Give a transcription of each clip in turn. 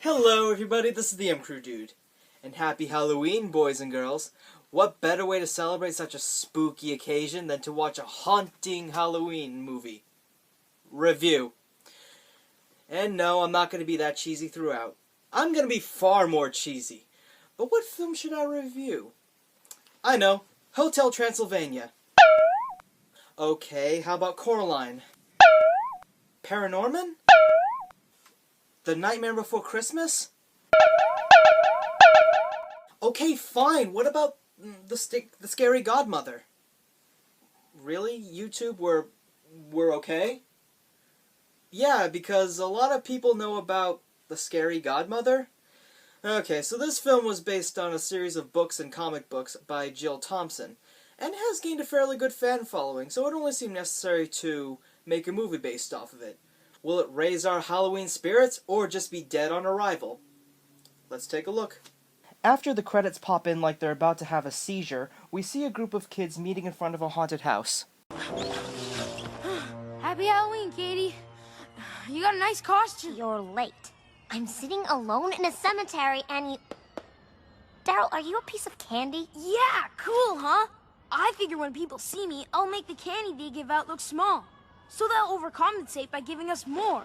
Hello everybody, this is the M Crew Dude. And happy Halloween, boys and girls. What better way to celebrate such a spooky occasion than to watch a haunting Halloween movie? Review. And no, I'm not going to be that cheesy throughout. I'm going to be far more cheesy. But what film should I review? I know, Hotel Transylvania. Okay, how about Coraline? Paranorman? The Nightmare Before Christmas? Okay, fine. What about the Scary Godmother? Really? YouTube, we're okay? Yeah, because a lot of people know about the Scary Godmother. Okay, so this film was based on a series of books and comic books by Jill Thompson, and has gained a fairly good fan following, so it only seemed necessary to make a movie based off of it. Will it raise our Halloween spirits, or just be dead on arrival? Let's take a look. After the credits pop in like they're about to have a seizure, we see a group of kids meeting in front of a haunted house. Happy Halloween, Katie. You got a nice costume. You're late. I'm sitting alone in a cemetery and you... Daryl, are you a piece of candy? Yeah, cool, huh? I figure when people see me, I'll make the candy they give out look small. So they'll overcompensate by giving us more.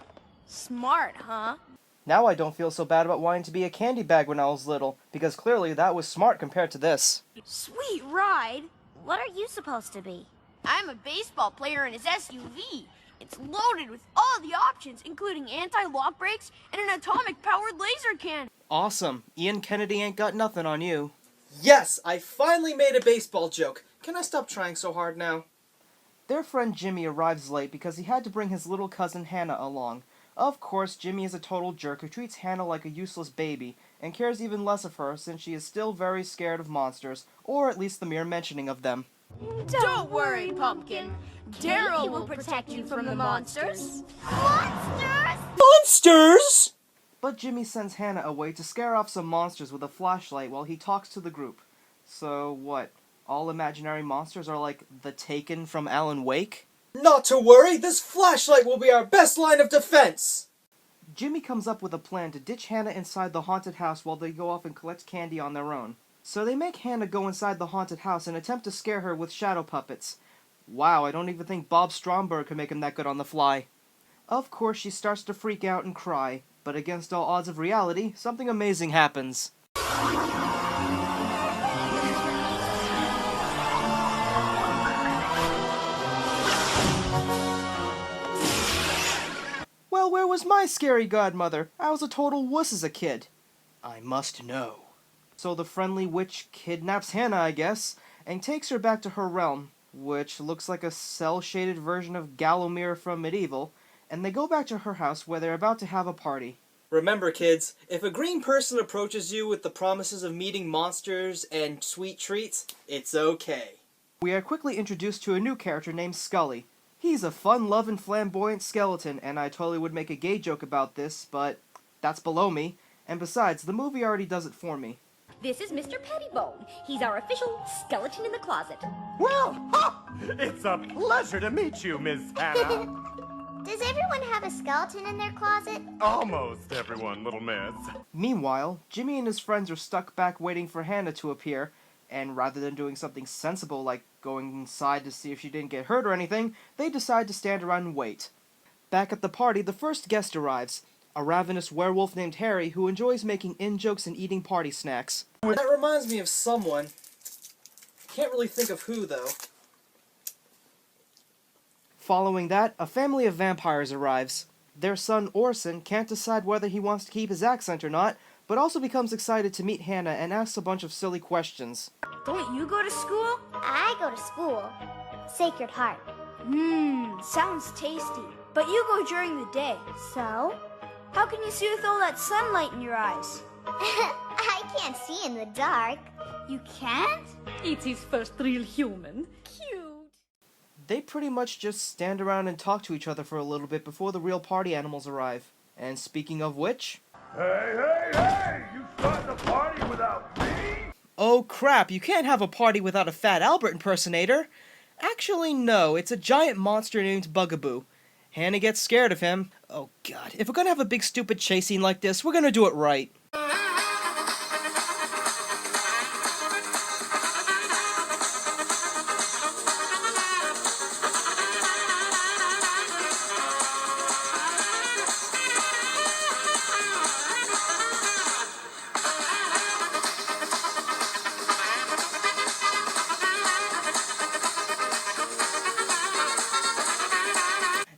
Smart, huh? Now I don't feel so bad about wanting to be a candy bag when I was little, because clearly that was smart compared to this. Sweet ride. What are you supposed to be? I'm a baseball player in his SUV. It's loaded with all the options, including anti-lock brakes and an atomic-powered laser cannon. Awesome. Ian Kennedy ain't got nothing on you. Yes, I finally made a baseball joke. Can I stop trying so hard now? Their friend Jimmy arrives late because he had to bring his little cousin Hannah along. Of course, Jimmy is a total jerk who treats Hannah like a useless baby, and cares even less of her since she is still very scared of monsters, or at least the mere mentioning of them. Don't worry, Pumpkin. Daryl will protect you from the monsters. Monsters! Monsters! But Jimmy sends Hannah away to scare off some monsters with a flashlight while he talks to the group. So what? All imaginary monsters are like the Taken from Alan Wake? Not to worry, this flashlight will be our best line of defense! Jimmy comes up with a plan to ditch Hannah inside the haunted house while they go off and collect candy on their own. So they make Hannah go inside the haunted house and attempt to scare her with shadow puppets. Wow, I don't even think Bob Stromberg could make him that good on the fly. Of course, she starts to freak out and cry, but against all odds of reality, something amazing happens. Well, where was my scary godmother? I was a total wuss as a kid. I must know. So the friendly witch kidnaps Hannah, I guess, and takes her back to her realm, which looks like a cel-shaded version of Gallowmere from Medieval, and they go back to her house where they're about to have a party. Remember, kids, if a green person approaches you with the promises of meeting monsters and sweet treats, it's okay. We are quickly introduced to a new character named Scully. He's a fun-loving, flamboyant skeleton, and I totally would make a gay joke about this, but that's below me. And besides, the movie already does it for me. This is Mr. Pettibone. He's our official skeleton in the closet. Well, it's a pleasure to meet you, Miss Hannah. Does everyone have a skeleton in their closet? Almost everyone, little miss. Meanwhile, Jimmy and his friends are stuck back waiting for Hannah to appear, and rather than doing something sensible like going inside to see if she didn't get hurt or anything, they decide to stand around and wait. Back at the party, the first guest arrives, a ravenous werewolf named Harry who enjoys making in-jokes and eating party snacks. That reminds me of someone. Can't really think of who, though. Following that, a family of vampires arrives. Their son Orson can't decide whether he wants to keep his accent or not, but also becomes excited to meet Hannah and asks a bunch of silly questions. Don't you go to school? I go to school. Sacred Heart. Sounds tasty. But you go during the day. So? How can you see with all that sunlight in your eyes? I can't see in the dark. You can't? It's his first real human. Cute. They pretty much just stand around and talk to each other for a little bit before the real party animals arrive. And speaking of which... Hey! You starting a party without me? Oh crap, you can't have a party without a Fat Albert impersonator! Actually, no, it's a giant monster named Bugaboo. Hannah gets scared of him. Oh god, if we're gonna have a big stupid chase scene like this, we're gonna do it right.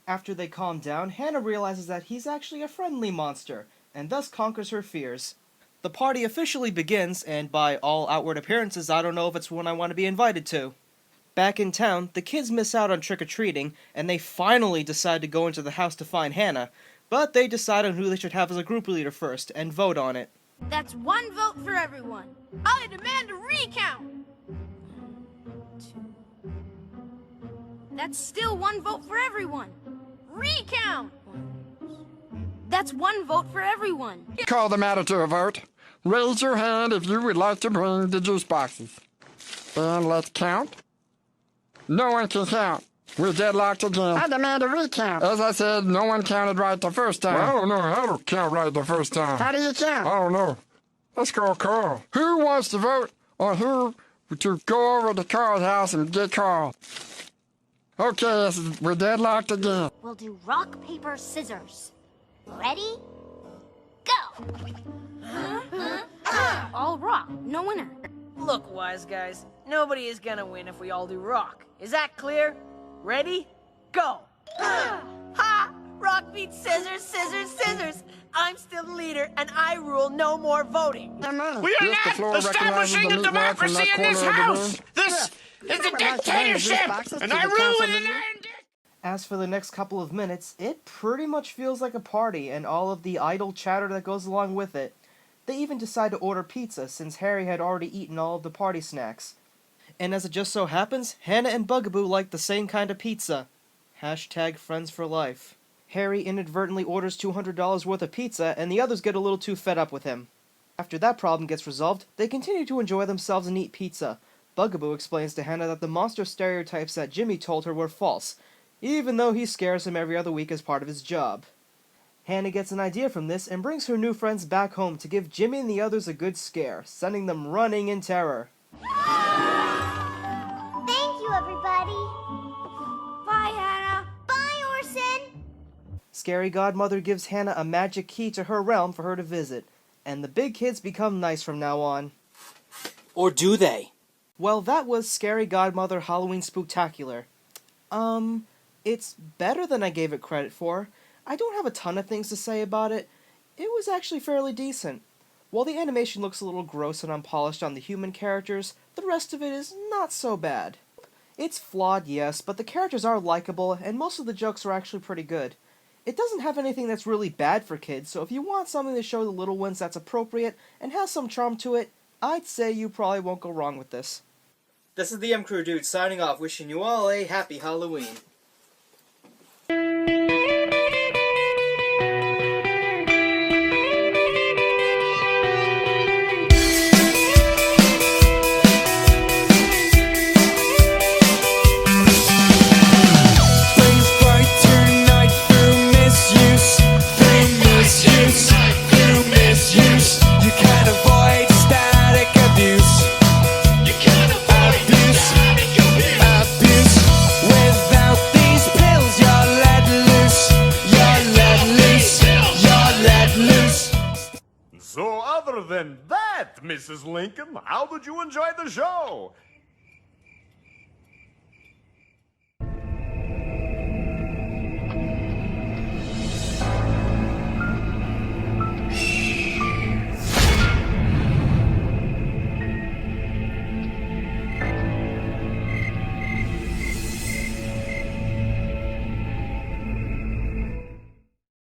After they calm down, Hannah realizes that he's actually a friendly monster, and thus conquers her fears. The party officially begins, and by all outward appearances, I don't know if it's one I want to be invited to. Back in town, the kids miss out on trick-or-treating, and they finally decide to go into the house to find Hannah, but they decide on who they should have as a group leader first, and vote on it. That's one vote for everyone. I demand a recount. That's still one vote for everyone. Recount! That's one vote for everyone. Call the matter to a vote. Raise your hand if you would like to bring the juice boxes. And let's count. No one can count. We're deadlocked again. I demand a recount. As I said, no one counted right the first time. Well, I don't know how to count right the first time. How do you count? I don't know. Let's call Carl. Who wants to vote on who to go over to Carl's house and get Carl? Okay, we're deadlocked again. We'll do rock, paper, scissors. Ready? Go! All rock, no winner. Look, wise guys, nobody is gonna win if we all do rock. Is that clear? Ready? Go! Ha! Rock beats scissors, scissors, scissors! I'm still the leader, and I rule no more voting. We are not establishing a democracy in this house! This is a dictatorship, and I rule with an iron. As for the next couple of minutes, it pretty much feels like a party and all of the idle chatter that goes along with it. They even decide to order pizza since Harry had already eaten all of the party snacks. And as it just so happens, Hannah and Bugaboo like the same kind of pizza. Hashtag friends for life. Harry inadvertently orders $200 worth of pizza and the others get a little too fed up with him. After that problem gets resolved, they continue to enjoy themselves and eat pizza. Bugaboo explains to Hannah that the monster stereotypes that Jimmy told her were false, even though he scares him every other week as part of his job. Hannah gets an idea from this and brings her new friends back home to give Jimmy and the others a good scare, sending them running in terror. Thank you, everybody. Bye, Hannah. Bye, Orson. Scary Godmother gives Hannah a magic key to her realm for her to visit, and the big kids become nice from now on. Or do they? Well, that was Scary Godmother Halloween Spooktacular. It's better than I gave it credit for. I don't have a ton of things to say about it. It was actually fairly decent. While the animation looks a little gross and unpolished on the human characters, the rest of it is not so bad. It's flawed, yes, but the characters are likable, and most of the jokes are actually pretty good. It doesn't have anything that's really bad for kids, so if you want something to show the little ones that's appropriate and has some charm to it, I'd say you probably won't go wrong with this. This is the M Crew Dude signing off, wishing you all a happy Halloween. So other than that, Mrs. Lincoln, how did you enjoy the show?